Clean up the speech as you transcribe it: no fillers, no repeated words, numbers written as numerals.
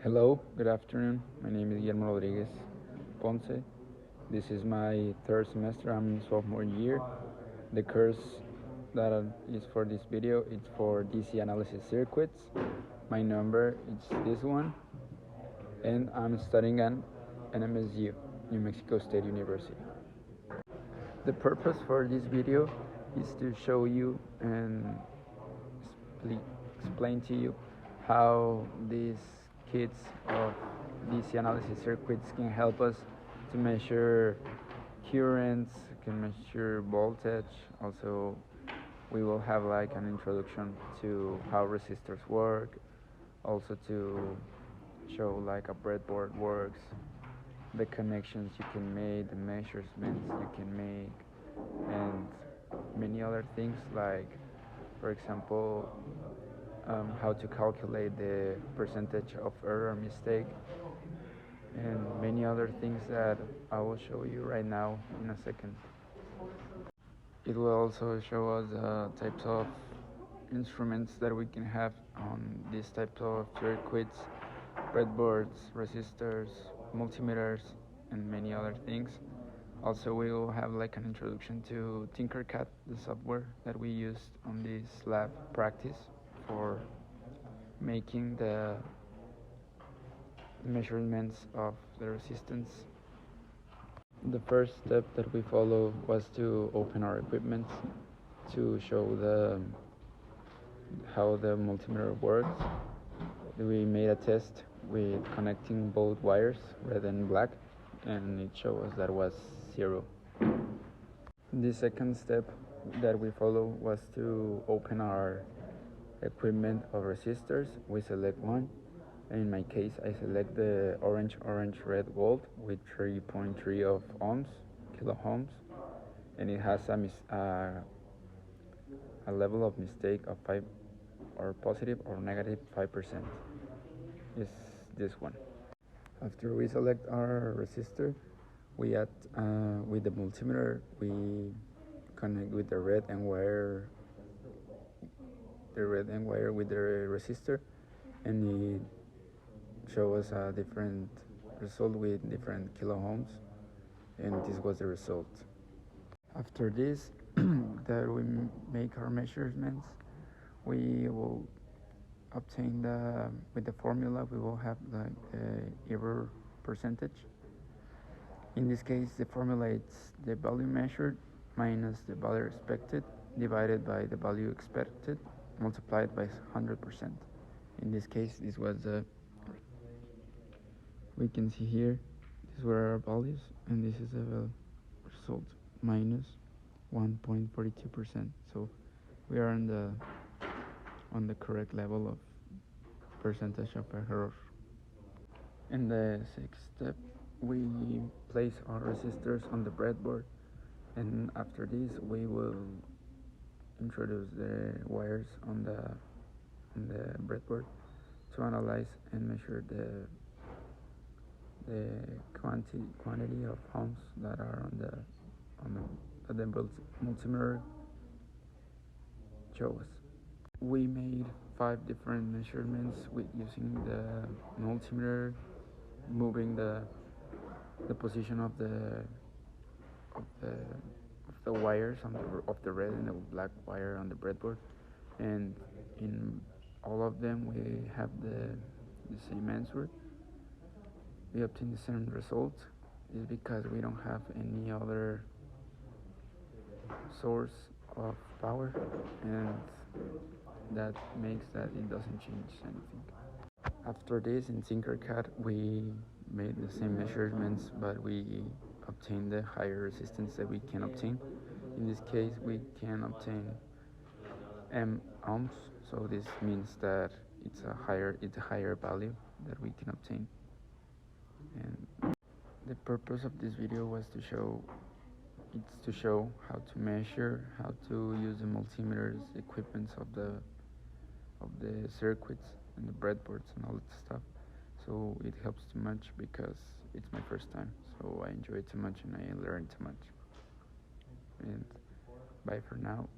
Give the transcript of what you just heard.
Hello, good afternoon. My name is Guillermo Ponce. This is my third semester. I'm in sophomore year. The course that is for this video it's for DC analysis circuits. My number is this one, and I'm studying at NMSU, New Mexico State University. The purpose for this video is to show you and explain to you how these kits of DC analysis circuits can help us to measure currents, can measure voltage. Also, we will have like an introduction to how resistors work, also to show like a breadboard works, the connections you can make, the measurements you can make, and many other things like, for example, how to calculate the percentage of error mistake, and many other things that I will show you right now in a second. It will also show us types of instruments that we can have on these types of circuits, breadboards, resistors, multimeters, and many other things. Also, we will have like an introduction to Tinkercad, the software that we used on this lab practice for making the measurements of the resistance. The first step that we follow was to open our equipment to show how the multimeter works. We made a test with connecting both wires, red and black, and it showed us that was 0. The second step that we follow was to open our equipment of resistors. We select one. In my case, I select the orange red gold with 3.3 of kilo ohms, and it has a level of mistake of 5 or positive or negative 5%. Is this one. After we select our resistor, we add with the multimeter, we connect with the red end wire with the resistor, and it shows us a different result with different kilo ohms, and this was the result. After this, that we make our measurements, we will obtain with the formula we will have the error percentage. In this case, the formula is the value measured minus the value expected divided by the value expected multiplied by 100%. In this case, this was we can see here, these were our values, and this is the result, minus 1.42%. So we are on the correct level of percentage of error. In the sixth step, we place our resistors on the breadboard, and after this we will introduce the wires on the breadboard to analyze and measure the quantity of ohms that are on the multimeter shows us. We made 5 different measurements with using the multimeter, moving the position of the wires of the red and the black wire on the breadboard, and in all of them we have the same answer. We obtain the same result is because we don't have any other source of power, and that makes that it doesn't change anything. After this, in Tinkercad, we made the same measurements, but we obtained the higher resistance that we can obtain. In this case, we can obtain ohms, so this means that it's a higher value that we can obtain. And the purpose of this video was to show how to measure, how to use the multimeters, equipments of the circuits and the breadboards and all that stuff. So it helps too much because it's my first time, so I enjoy it too much and I learned too much. And bye for now.